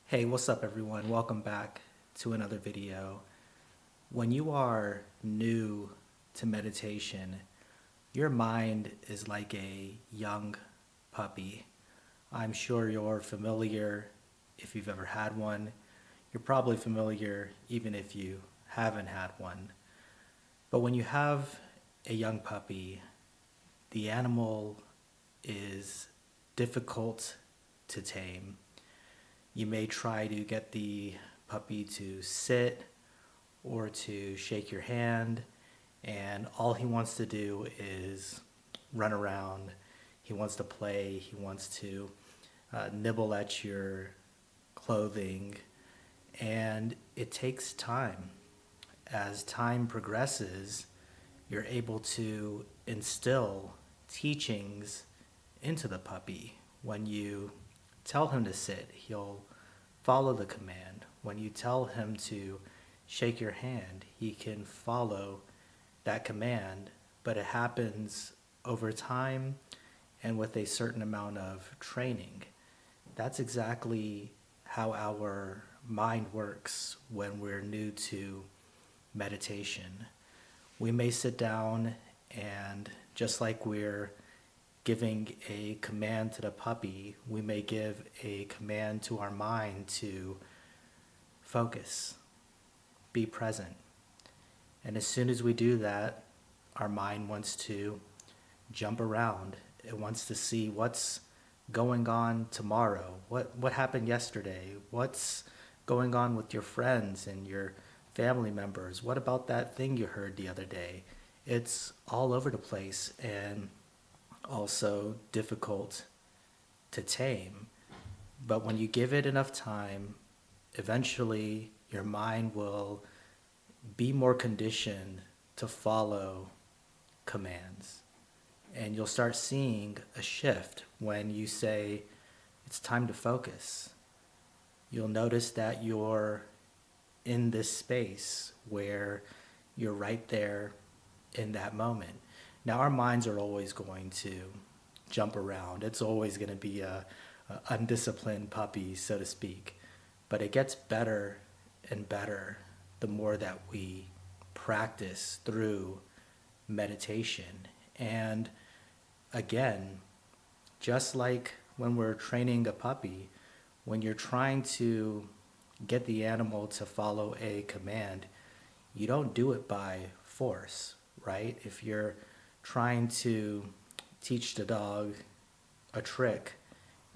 Hey, what's up everyone? Welcome back to another video. When you are new to meditation, your mind is like a young puppy. I'm sure you're familiar if you've ever had one. You're probably familiar even if you haven't had one. But when you have a young puppy, the animal is difficult to tame. You may try to get the puppy to sit or to shake your hand, and all he wants to do is run around. He wants to play, he wants to nibble at your clothing, and it takes time. As time progresses, you're able to instill teachings into the puppy. When you tell him to sit, he'll follow the command. When you tell him to shake your hand, he can follow that command, but it happens over time and with a certain amount of training. That's exactly how our mind works when we're new to meditation. We may sit down and just like we're giving a command to the puppy, we may give a command to our mind to focus, be present. And as soon as we do that, our mind wants to jump around. It wants to see what's going on tomorrow. What happened yesterday? What's going on with your friends and your family members? What about that thing you heard the other day? It's all over the place and also difficult to tame. But when you give it enough time, eventually your mind will be more conditioned to follow commands. And you'll start seeing a shift when you say, it's time to focus. You'll notice that you're in this space where you're right there in that moment. Now, our minds are always going to jump around. It's always going to be a undisciplined puppy, so to speak. But it gets better and better the more that we practice through meditation. And again, just like when we're training a puppy, when you're trying to get the animal to follow a command, you don't do it by force, right? If you're trying to teach the dog a trick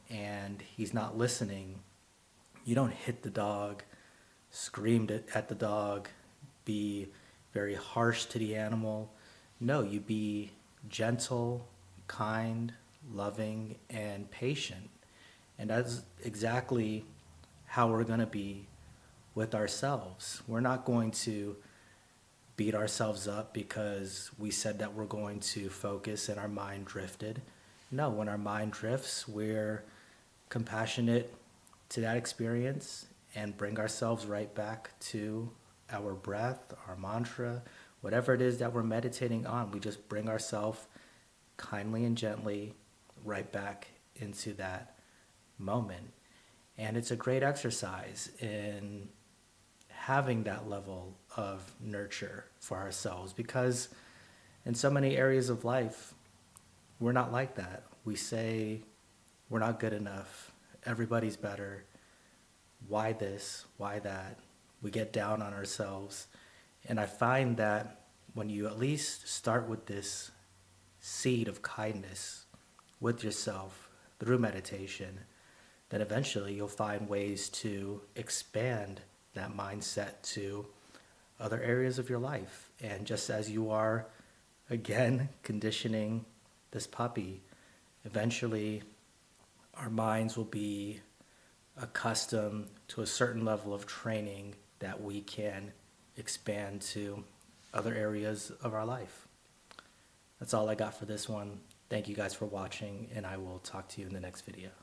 and he's not listening, you don't hit the dog, scream at the dog, be very harsh to the animal. No, you be gentle, kind, loving, and patient. And that's exactly how we're going to be with ourselves. We're not going to beat ourselves up because we said that we're going to focus and our mind drifted. No, when our mind drifts, we're compassionate to that experience and bring ourselves right back to our breath, our mantra, whatever it is that we're meditating on. We just bring ourselves kindly and gently right back into that moment. And it's a great exercise in having that level of nurture for ourselves because in so many areas of life, we're not like that. We say we're not good enough. Everybody's better. Why this? Why that? We get down on ourselves. And I find that when you at least start with this seed of kindness with yourself through meditation, then eventually you'll find ways to expand that mindset to other areas of your life. And just as you are, again, conditioning this puppy, eventually our minds will be accustomed to a certain level of training that we can expand to other areas of our life. That's all I got for this one. Thank you guys for watching, and I will talk to you in the next video.